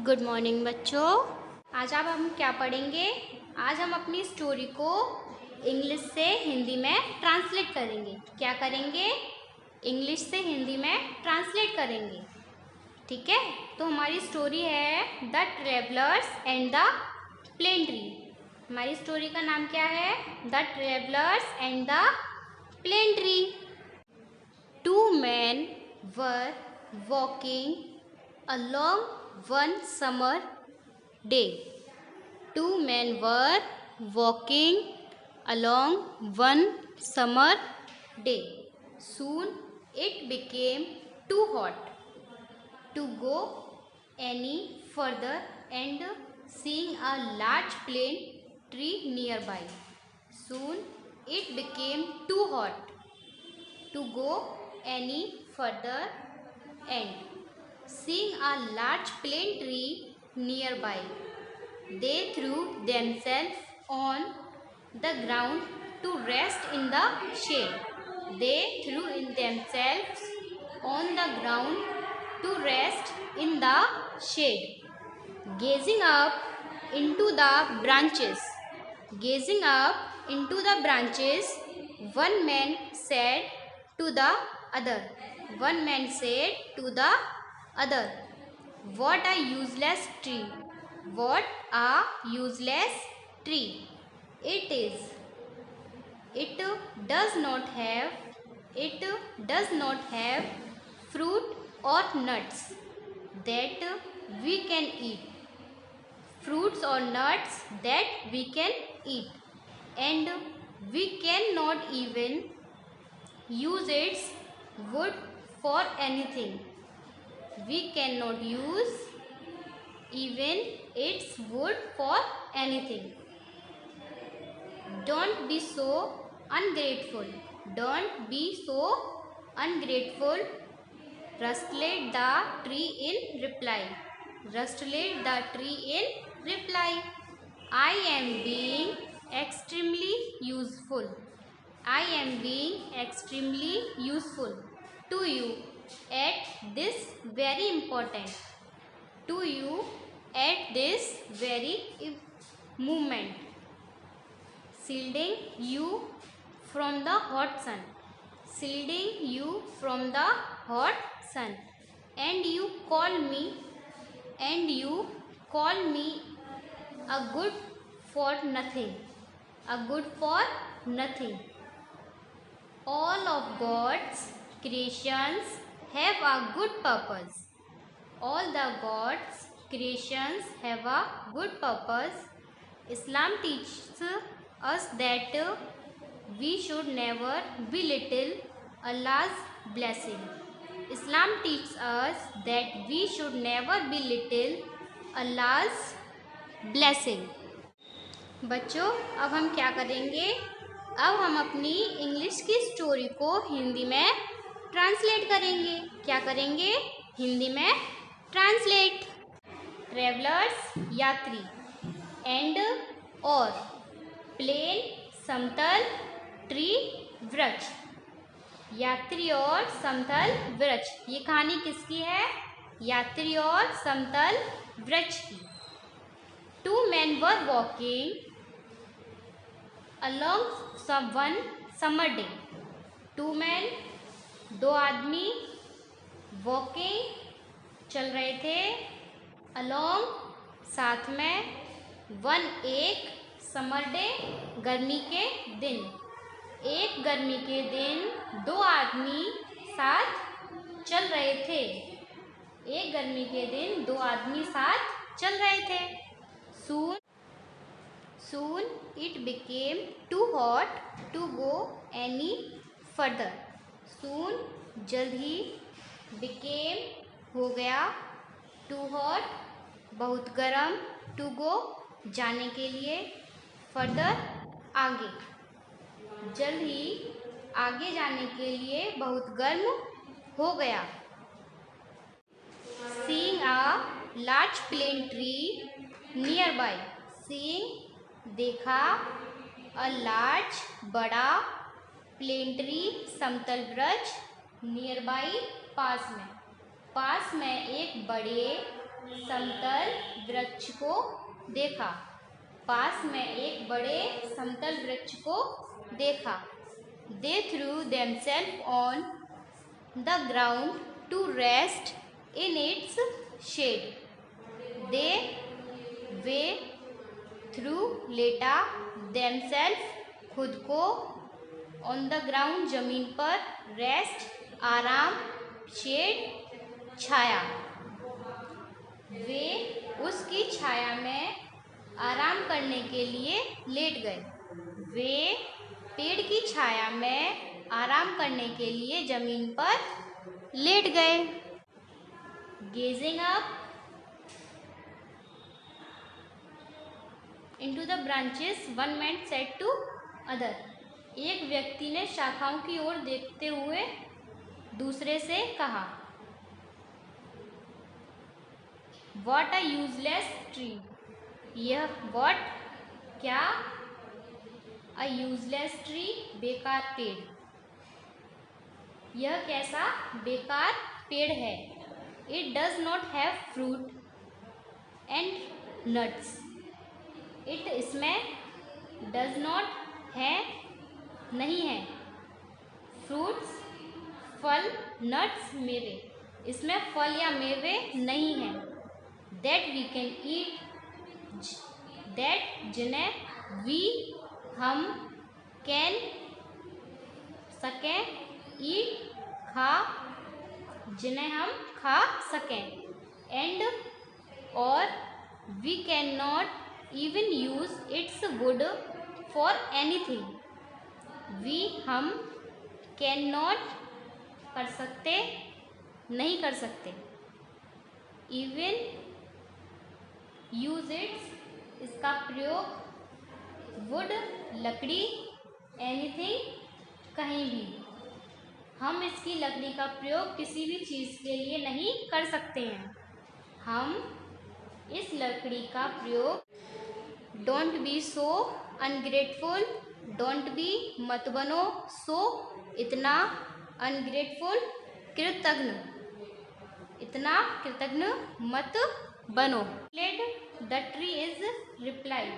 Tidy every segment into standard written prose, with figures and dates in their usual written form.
Good morning बच्चों। आज अब हम क्या पढ़ेंगे? आज हम अपनी स्टोरी को इंग्लिश से हिंदी में ट्रांसलेट करेंगे। क्या करेंगे? इंग्लिश से हिंदी में ट्रांसलेट करेंगे। ठीक है, तो हमारी स्टोरी है the travellers and the plane tree. हमारी स्टोरी का नाम क्या है? The travellers and the plane tree. Two man were walking along one summer day. Two men were walking along one summer day. Soon it became too hot to go any further and seeing a large plane tree nearby. Soon it became too hot to go any further and seeing a large plane tree nearby, they threw themselves on the ground to rest in the shade. They threw themselves on the ground to rest in the shade. Gazing up into the branches, gazing up into the branches, one man said to the other. One man said to the other, what a useless tree! What a useless tree! It is. It does not have. It does not have fruit or nuts that we can eat. Fruits or nuts that we can eat, and we cannot even use its wood for anything. We cannot use even its wood for anything. Don't be so ungrateful. Don't be so ungrateful. Rustled the tree in reply. Rustled the tree in reply. I am being extremely useful. I am being extremely useful to you at this very important. To you at this very moment. Shielding you from the hot sun. Shielding you from the hot sun. And you call me a good for nothing. A good for nothing. All of God's creations have a good purpose. All the God's creations have a good purpose. Islam teaches us that we should never belittle Allah's blessing. Islam teaches us that we should never belittle Allah's blessing. बच्चों, अब हम क्या करेंगे? अब हम अपनी English की story को हिंदी में ट्रांसलेट करेंगे। क्या करेंगे? हिंदी में ट्रांसलेट। ट्रेवलर्स यात्री, एंड और प्लेन समतल, ट्री वृक्ष। यात्री और समतल वृक्ष, ये कहानी किसकी है? यात्री और समतल वृक्ष की। Two man were walking along one summer day. Two man, दो आदमी, वॉकिंग चल रहे थे, along साथ में, वन एक, समर डे गर्मी के दिन। एक गर्मी के दिन दो आदमी साथ चल रहे थे। एक गर्मी के दिन दो आदमी साथ चल रहे थे। Soon it became too hot to go any further. Soon जल्द ही, became हो गया, too hot बहुत गर्म, to go जाने के लिए, further आगे, जल्द ही आगे जाने के लिए बहुत गर्म हो गया। Seeing a large plane tree nearby. Seeing देखा, अ लार्ज बड़ा, प्लेन ट्री समतल वृक्ष, नियर बाई पास में एक बड़े समतल वृक्ष को देखा। पास में एक बड़े समतल वृक्ष को देखा। They threw themselves on the ground to rest in its shade. Way threw लेटा themselves खुद को on the ground जमीन पर rest आराम shade छाया। वे उसकी छाया में आराम करने के लिए लेट गए। वे पेड़ की छाया में आराम करने के लिए जमीन पर लेट गए। Gazing up into the branches, one man said to other. एक व्यक्ति ने शाखाओं की ओर देखते हुए दूसरे से कहा, What a useless tree. यह what क्या a useless tree बेकार पेड़। यह कैसा बेकार पेड़ है। It does not have fruit and nuts. It इसमें does not है नहीं है। Fruits फल nuts मेवे इसमें फल या मेवे नहीं है। That we can eat that जिन्हें we हम can सकें eat खा जिन्हें हम खा सकें and और we cannot even use its wood for anything. we हम cannot कर सकते नहीं कर सकते even use its इसका प्रयोग wood लकड़ी anything कहीं भी। हम इसकी लकड़ी का प्रयोग किसी भी चीज़ के लिए नहीं कर सकते हैं। हम इस लकड़ी का प्रयोग don't be so ungrateful don't be मत बनो सो इतना अनग्रेटफुल इतना कृतज्ञ मत बनो। The tree is replied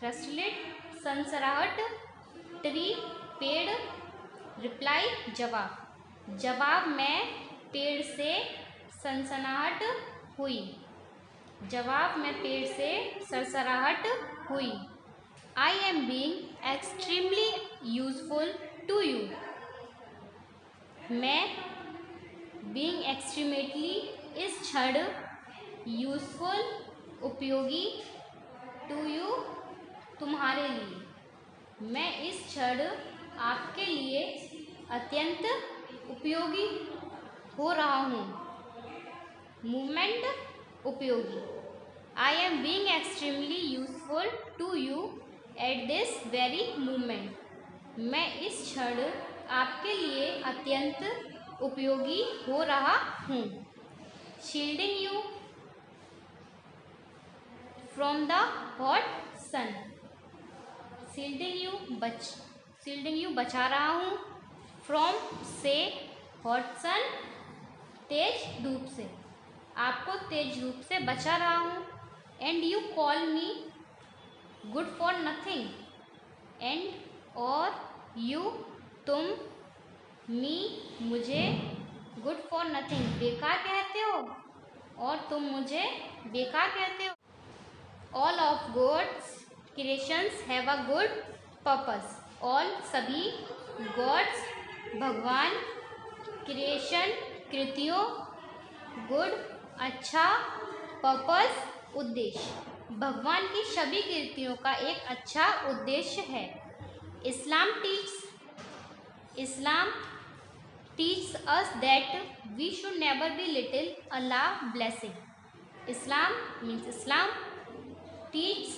rustled सनसराहट ट्री पेड़ रिप्लाई जवाब में पेड़ से सनसनाहट हुई सरसराहट हुई। I am being extremely useful to you मैं बीइंग एक्सट्रीमेटली इस क्षण यूजफुल उपयोगी टू यू तुम्हारे लिए मैं इस क्षण आपके लिए अत्यंत उपयोगी हो रहा हूँ। मूवमेंट उपयोगी I am being extremely useful to you at this very movement मैं इस क्षण आपके लिए अत्यंत उपयोगी हो रहा हूँ। Shielding you from the hot sun shielding you बचा रहा हूँ। फ्रॉम से हॉट सन तेज धूप से आपको तेज धूप से बचा रहा हूँ। And you call me good for nothing and और यू तुम मी मुझे गुड फॉर नथिंग बेकार कहते हो और तुम मुझे बेकार कहते हो। All of God's creations have a good purpose all सभी गॉड्स भगवान क्रिएशन कृतियों गुड अच्छा पर्पस उद्देश्य भगवान की सभी कृतियों का एक अच्छा उद्देश्य है। Islam teach us that we should never be little Allah blessing. Islam means Islam teach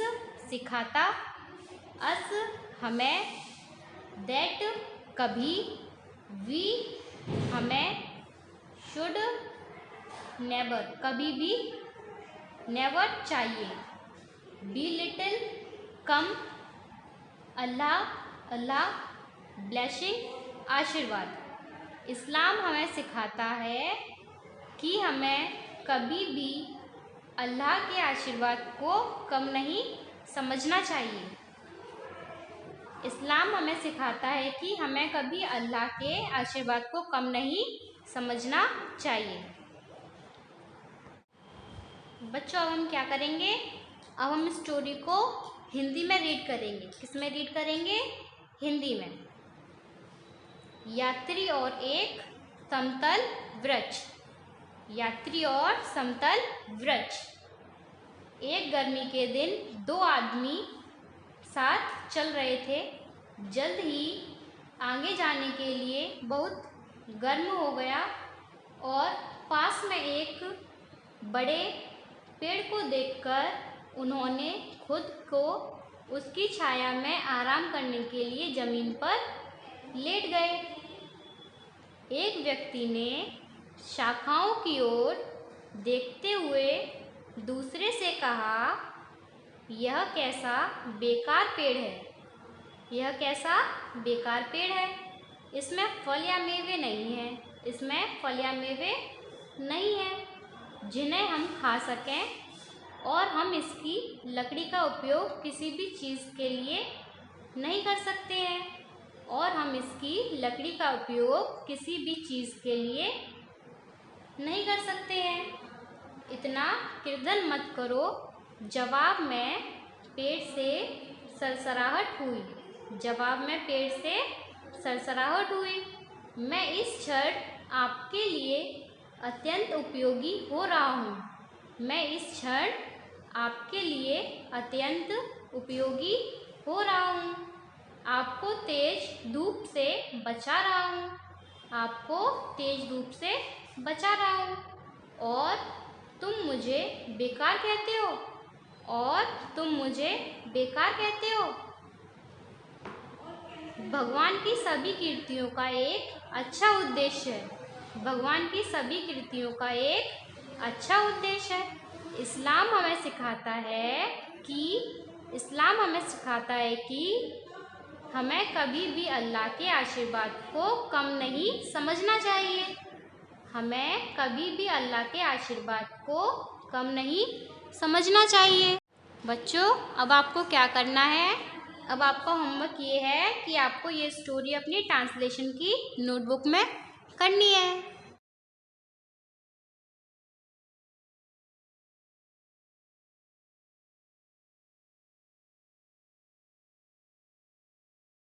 सिखाता अस हमें दैट कभी वी हमें शुड नेवर कभी भी नेवर चाहिए be little come Allah blessing आशीर्वाद। इस्लाम हमें सिखाता है कि हमें कभी भी अल्लाह के आशीर्वाद को कम नहीं समझना चाहिए। इस्लाम हमें सिखाता है कि हमें कभी अल्लाह के आशीर्वाद को कम नहीं समझना चाहिए। बच्चों, अब हम क्या करेंगे? अब हम स्टोरी को हिंदी में रीड करेंगे। किस में रीड करेंगे? हिंदी में। यात्री और एक समतल वृक्ष। यात्री और समतल वृक्ष। एक गर्मी के दिन दो आदमी साथ चल रहे थे। जल्द ही आगे जाने के लिए बहुत गर्म हो गया और पास में एक बड़े पेड़ को देखकर उन्होंने खुद को उसकी छाया में आराम करने के लिए ज़मीन पर लेट गए। एक व्यक्ति ने शाखाओं की ओर देखते हुए दूसरे से कहा, यह कैसा बेकार पेड़ है, यह कैसा बेकार पेड़ है। इसमें फल या मेवे नहीं है, इसमें फल या मेवे नहीं है जिन्हें हम खा सकें, और हम इसकी लकड़ी का उपयोग किसी भी चीज़ के लिए नहीं कर सकते हैं, और हम इसकी लकड़ी का उपयोग किसी भी चीज़ के लिए नहीं कर सकते हैं। इतना क्रंदन मत करो। जवाब में पेड़ से सरसराहट हुई। जवाब में पेड़ से सरसराहट हुई। मैं इस क्षण आपके लिए अत्यंत उपयोगी हो रहा हूँ। मैं इस क्षण आपके लिए अत्यंत उपयोगी हो रहा हूँ। आपको तेज धूप से बचा रहा हूँ। आपको तेज धूप से बचा रहा हूँ। और तुम मुझे बेकार कहते हो, और तुम मुझे बेकार कहते हो। भगवान की सभी कृतियों का एक अच्छा उद्देश्य है। भगवान की सभी कृतियों का एक अच्छा उद्देश्य है। इस्लाम हमें सिखाता है कि हमें कभी भी अल्लाह के आशीर्वाद को कम नहीं समझना चाहिए। हमें कभी भी अल्लाह के आशीर्वाद को कम नहीं समझना चाहिए। बच्चों, अब आपको क्या करना है? अब आपका होमवर्क ये है कि आपको ये स्टोरी अपनी ट्रांसलेशन की नोटबुक में करनी है।